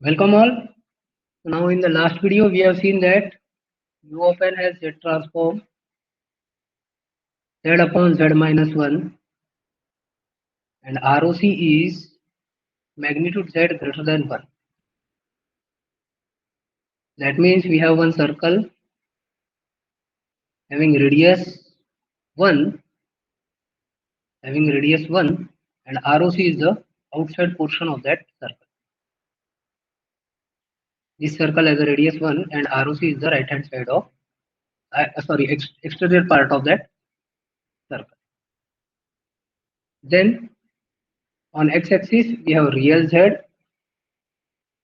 Welcome all. Now in the last video we have seen that U of n has Z transform Z upon Z minus 1 and ROC is magnitude Z greater than 1. That means we have one circle having radius 1 and ROC is the outside portion of that circle. This circle has a radius 1 and ROC is the right hand side of exterior part of that circle. Then on x axis we have real Z,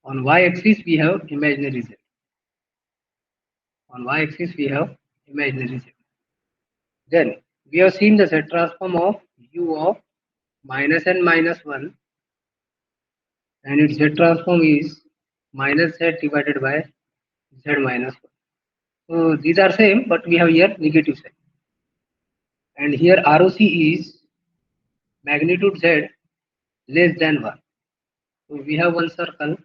on y axis we have imaginary Z. On y-axis we have imaginary z. Then we have seen the z transform of u of minus n minus 1 and its z transform is minus z divided by z minus 1. So these are same but we have here negative sign. And here ROC is magnitude z less than 1. So we have one circle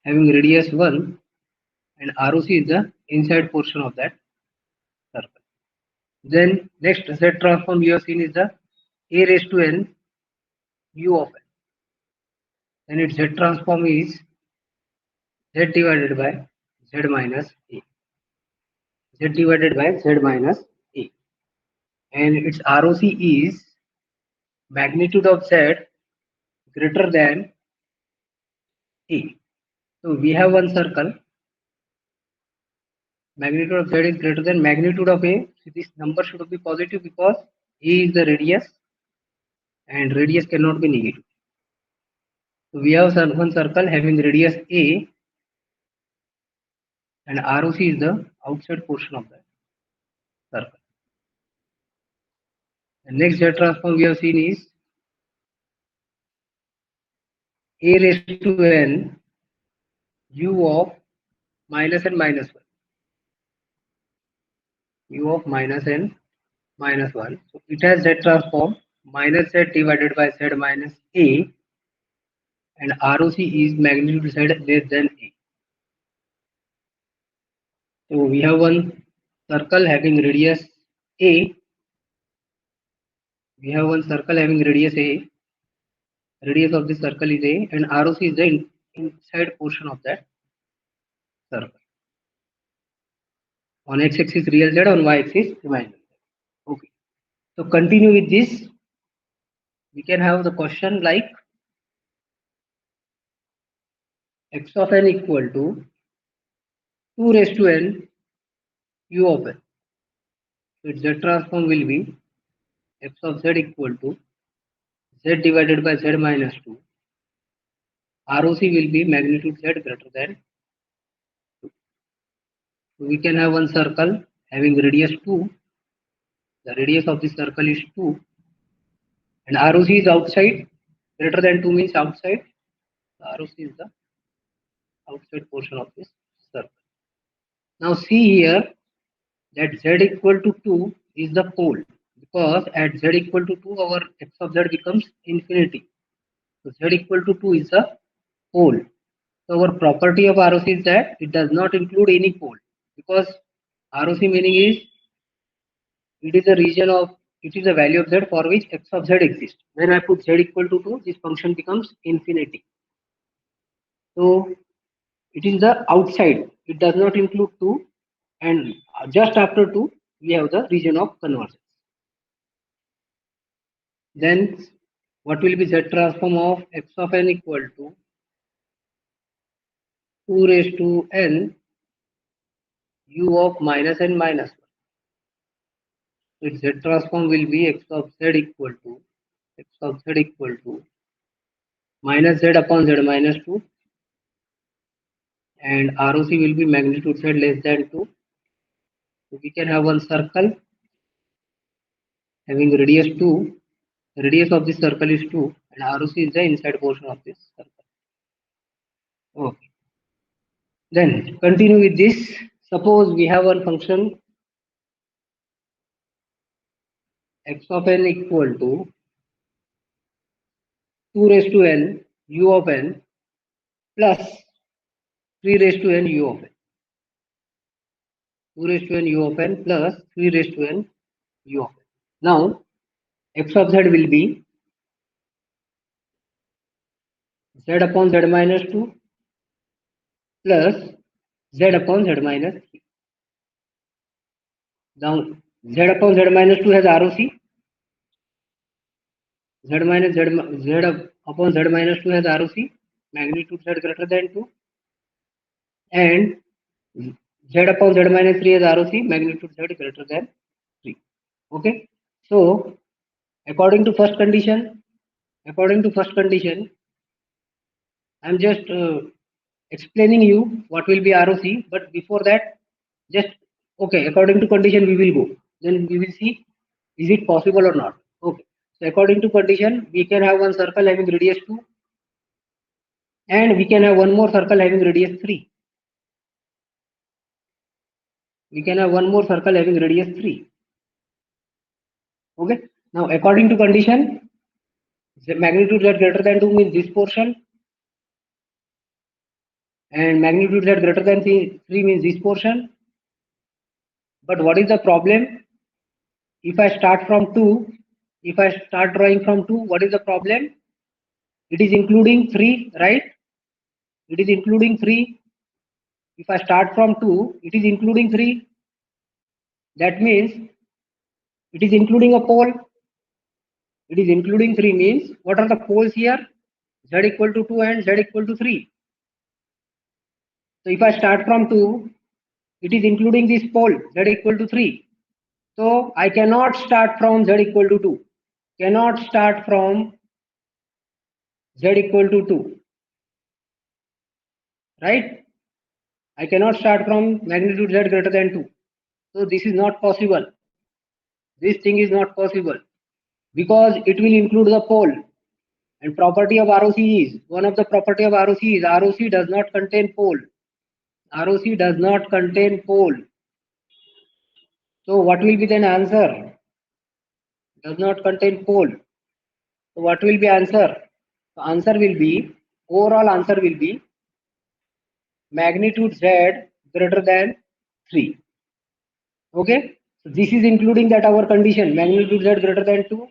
having radius 1 and ROC is the inside portion of that circle. Then next z transform we have seen is the a raised to n u of n. Then its z transform is z divided by z minus a. Z divided by z minus a. And its ROC is magnitude of z greater than a. So we have one circle. Magnitude of z is greater than magnitude of a. So this number should be positive because a is the radius and radius cannot be negative. So we have one circle having radius a and ROC is the outside portion of that circle. The next Z transform we have seen is a raised to n u of minus n minus 1. U of minus n minus 1. So it has Z transform minus Z divided by Z minus a and ROC is magnitude Z less than a. So we have one circle having radius a. We have one circle having radius a. Radius of this circle is a and ROC is the inside portion of that circle. On x-axis real Z, on y-axis imaginary Z. Okay. So continue with this. We can have the question like x of n equal to 2 raised to n u of n. So its z transform will be x of z equal to z divided by z minus 2. ROC will be magnitude z greater than 2. So we can have one circle having radius 2. The radius of this circle is 2 and ROC is outside. Greater than 2 means outside. The ROC is the outside portion of this circle. Now see here that z equal to 2 is the pole because at z equal to 2 our x of z becomes infinity. So z equal to 2 is the pole. So our property of ROC is that it does not include any pole because ROC meaning is it is a region of it is a value of z for which x of z exists. When I put z equal to 2 this function becomes infinity. So it is the outside, it does not include 2 and just after 2 we have the region of convergence. Then what will be z transform of x of n equal to 2 raised to n u of minus n minus 1. So its z transform will be x of z equal to minus z upon z minus 2 and ROC will be magnitude z less than 2. So we can have one circle having radius 2. The radius of this circle is 2 and ROC is the inside portion of this circle. Okay. Then continue with this. Suppose we have one function x of n equal to 2 raised to n u of n plus 3 raised to n u of n. 2 raised to n u of n plus 3 raised to n u of n. Now x of z will be z upon z minus 2 plus z upon z minus 3. Now z upon z minus 2 has ROC. Z minus z upon z minus 2 has ROC. Magnitude z greater than 2. And z upon z minus 3 has ROC. Magnitude z greater than 3. Okay. So according to first condition, I'm just explaining you what will be ROC. But before that, just okay. According to condition, we will go. Then we will see is it possible or not. Okay. So according to condition, we can have one circle having radius 2, and we can have one more circle having radius 3. We can have one more circle having radius 3. Okay. Now according to condition, the magnitude z greater than 2 means this portion, and magnitude z greater than 3 means this portion. But what is the problem? If I start from 2, if I start drawing from 2, what is the problem? It is including 3, right? It is including 3. If I start from 2, it is including 3. That means it is including a pole. It is including 3 means what are the poles here? Z equal to 2 and Z equal to 3. So if I start from 2, it is including this pole Z equal to 3. So I cannot start from Z equal to 2. Cannot start from Z equal to 2. Right? I cannot start from magnitude Z greater than 2. So this is not possible. This thing is not possible because it will include the pole. And property of ROC is, one of the property of ROC is ROC does not contain pole. ROC does not contain pole. So what will be then answer? Does not contain pole. So what will be answer? The answer will be, overall answer will be magnitude Z greater than 3. Okay. So this is including that our condition magnitude Z greater than 2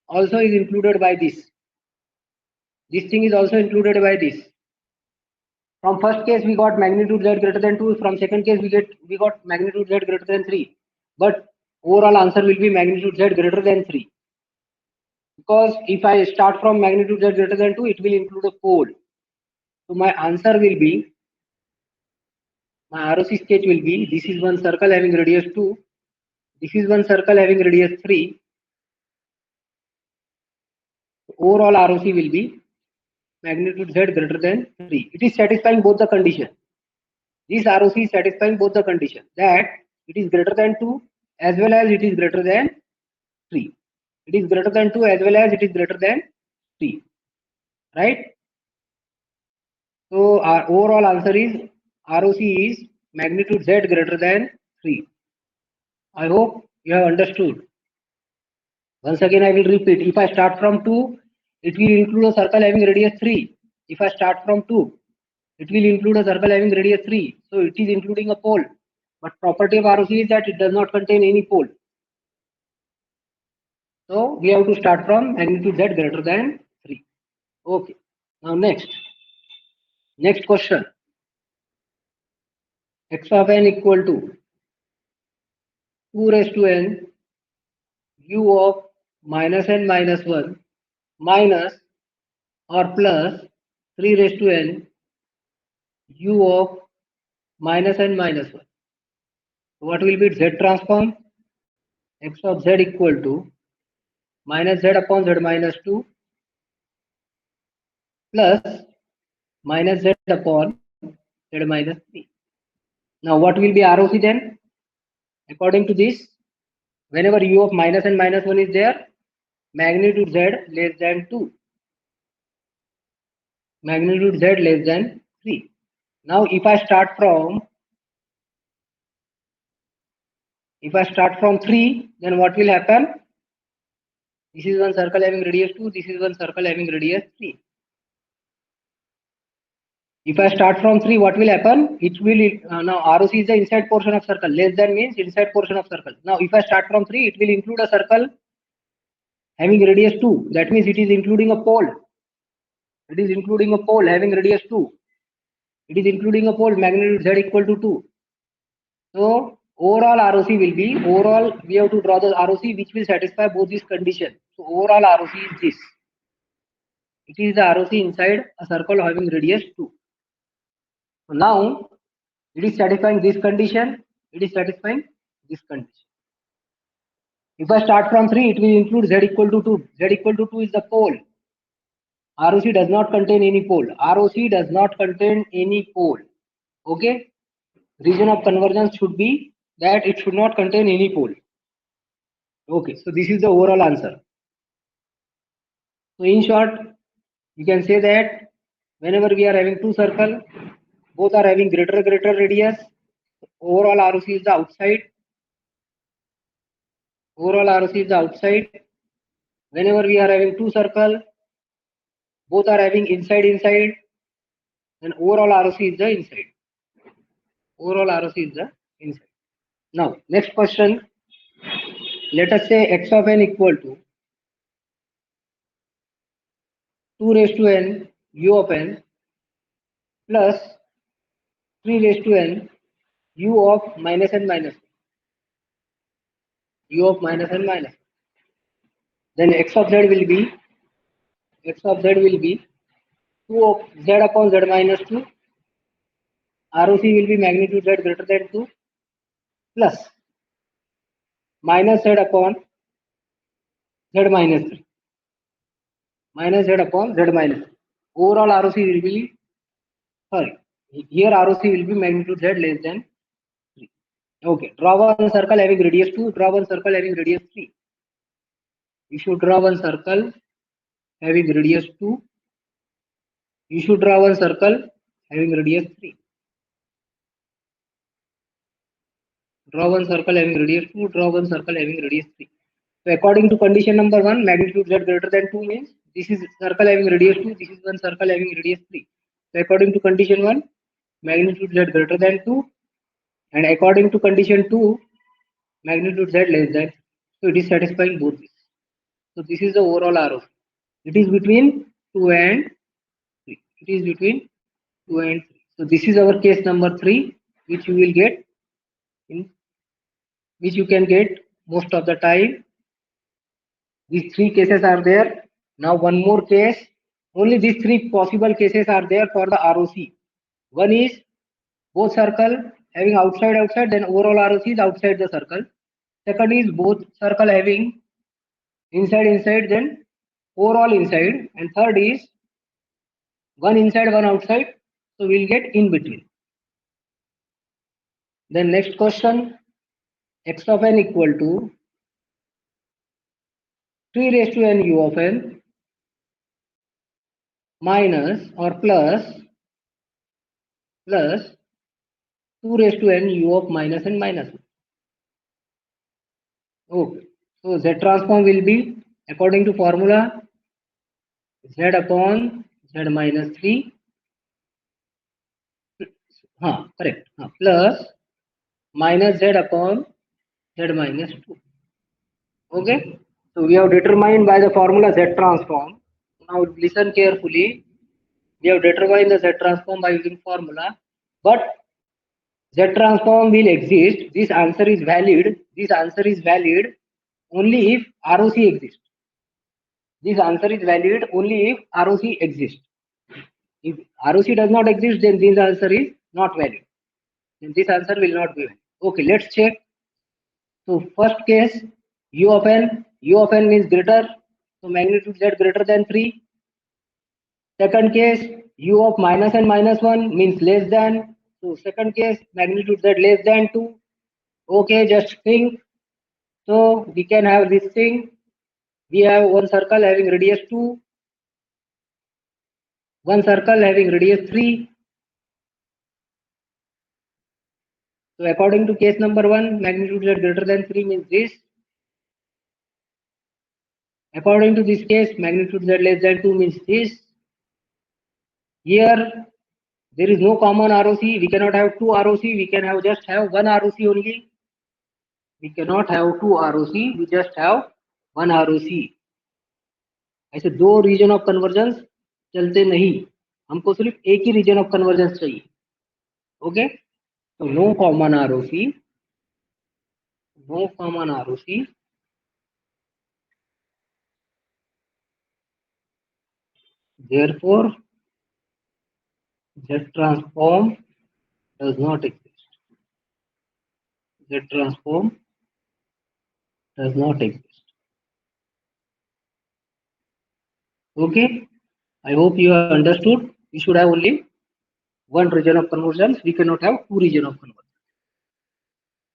also is included by this. This thing is also included by this. From first case we got magnitude Z greater than 2. From second case we got magnitude Z greater than 3. But overall answer will be magnitude Z greater than 3. Because if I start from magnitude Z greater than 2, it will include a pole. So my answer will be, my ROC sketch will be, this is one circle having radius 2. This is one circle having radius 3. Overall ROC will be magnitude Z greater than 3. It is satisfying both the condition. This ROC is satisfying both the condition that it is greater than 2 as well as it is greater than 3. It is greater than 2 as well as it is greater than 3. Right? So our overall answer is ROC is magnitude Z greater than 3. I hope you have understood. Once again I will repeat. If I start from 2, it will include a circle having radius 3. If I start from 2, it will include a circle having radius 3. So it is including a pole. But property of ROC is that it does not contain any pole. So we have to start from magnitude Z greater than 3. Okay. Now next question. X of n equal to 2 raised to n u of minus n minus 1 minus or plus 3 raised to n u of minus n minus 1. What will be Z transform? X of Z equal to minus Z upon Z minus 2 plus minus Z upon Z minus 3. Now what will be ROC then? According to this, whenever u of minus n minus 1 is there, magnitude Z less than 2. Magnitude Z less than 3. Now if I start from 3, then what will happen? This is one circle having radius 2, this is one circle having radius 3. If I start from 3, what will happen? It will now ROC is the inside portion of circle. Less than means inside portion of circle. Now if I start from 3, it will include a circle having radius 2. That means it is including a pole. It is including a pole having radius 2. It is including a pole magnitude z equal to 2. So overall ROC will be, we have to draw the ROC which will satisfy both these conditions. So overall ROC is this. It is the ROC inside a circle having radius 2. So now it is satisfying this condition. It is satisfying this condition. If I start from 3, it will include z equal to 2. Z equal to 2 is the pole. ROC does not contain any pole. ROC does not contain any pole. Okay. Region of convergence should be that it should not contain any pole. Okay. So this is the overall answer. So in short, you can say that whenever we are having two circles, both are having greater radius. Overall ROC is the outside. Overall ROC is the outside. Whenever we are having two circles, both are having inside, then overall ROC is the inside. Overall ROC is the inside. Now, next question. Let us say x of n equal to 2 raised to n u of n plus 3 raised to n u of minus n minus u of minus n minus. Then x of z will be 2 of z upon z minus 2. ROC will be magnitude z greater than 2 plus minus z upon z minus 3. Minus z upon z minus 3. Overall ROC will be, here ROC will be magnitude z less than 3. Okay, draw one circle having radius 2, draw one circle having radius 3. You should draw one circle having radius 2. You should draw one circle having radius 3. Draw one circle having radius 2, draw one circle having radius 3. So according to condition number 1, magnitude z greater than 2 means this is circle having radius 2, this is one circle having radius 3. So according to condition 1, magnitude z greater than 2, and according to condition 2, magnitude z less than. So it is satisfying both these. So this is the overall ROC. It is between 2 and 3. It is between 2 and 3. So this is our case number 3, which you will get in, which you can get most of the time. These 3 cases are there. Now one more case. Only these 3 possible cases are there for the ROC. One is both circle having outside, then overall ROC is outside the circle. Second is both circle having inside, then overall inside. And third is one inside, one outside. So we'll get in between. Then next question, x of n equal to 3 raised to n u of n minus or plus 2 raised to n u of minus n minus 1. Okay. So Z transform will be according to formula Z upon Z minus 3. Correct. Plus minus Z upon Z minus 2. Okay. So we have determined by the formula Z transform. Now listen carefully. We have determined the Z transform by using formula. But Z transform will exist. This answer is valid. This answer is valid only if ROC exists. This answer is valid only if ROC exists. If ROC does not exist, then this answer is not valid. Then this answer will not be valid. Okay, let's check. So first case, u of n means greater. So magnitude z greater than 3. Second case, u of minus n minus 1 means less than. So second case, magnitude z less than 2. Okay, just think. So we can have this thing. We have one circle having radius 2. One circle having radius 3. So according to case number 1, magnitude z greater than 3 means this. According to this case, magnitude z less than 2 means this. Here, There is no common ROC. We cannot have two ROC. We can have just have one ROC only. We cannot have two ROC. We just have one ROC. ऐसे दो reason of convergence चलते नहीं, हमको सिर्फ एक ही reason of convergence चाहिए. Okay, तो no common ROC, no common ROC. Therefore, Z transform does not exist. Z transform does not exist. Okay, I hope you have understood. We should have only one region of convergence. We cannot have two region of convergence.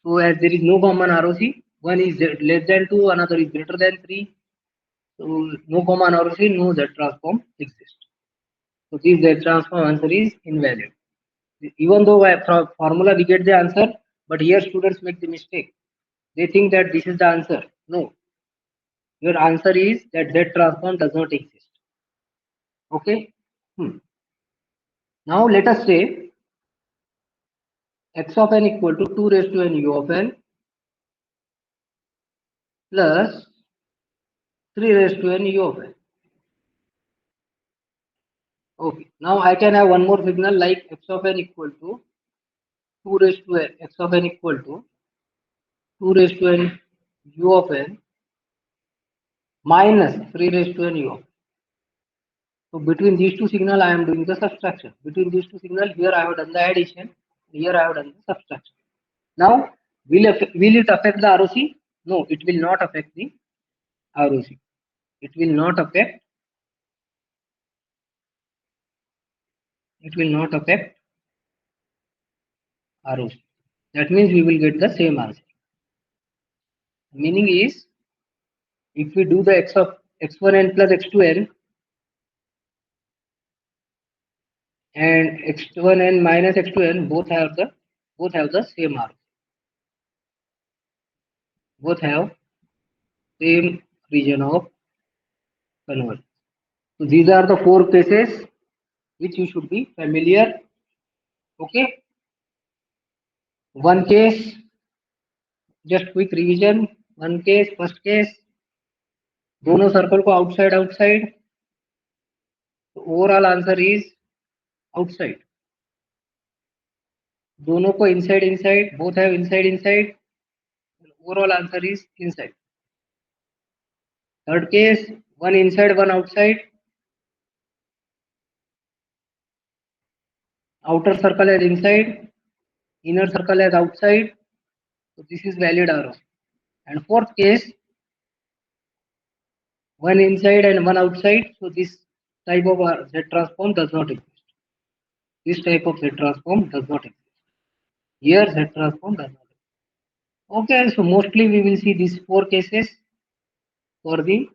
So as there is no common ROC, one is less than 2, another is greater than 3. So no common ROC, no Z transform exists. So this Z transform answer is invalid. Even though from formula we get the answer, but here students make the mistake. They think that this is the answer. No, your answer is that Z transform does not exist. Okay. Now let us say x of n equal to 2 raised to n u of n plus 3 raised to n u of n. Okay. Now I can have one more signal like x of n equal to 2 raised to n, x of n equal to 2 raised to n u of n minus 3 raised to n u of n. So between these two signal, I am doing the subtraction. Between these two signal, here I have done the addition. Here I have done the subtraction. Now, will it affect the ROC? No, it will not affect the ROC. It will not affect. It will not affect ROC. That means we will get the same answer. Meaning is, if we do the x of x1n plus x2n and x1n minus x2n, both have the same ROC. Both have same region of convergence. So these are the 4 cases which you should be familiar. Okay. One case, just quick revision. One case, first case, दोनों circle को outside outside, तो overall answer is outside. दोनों को inside inside, both have inside inside, overall answer is inside. Third case, one inside one outside, outer circle as inside, inner circle as outside, so this is valid arrow. And fourth case, one inside and one outside, so this type of Z transform does not exist. This type of Z transform does not exist. Here Z transform does not exist. Okay, so mostly we will see these 4 cases for the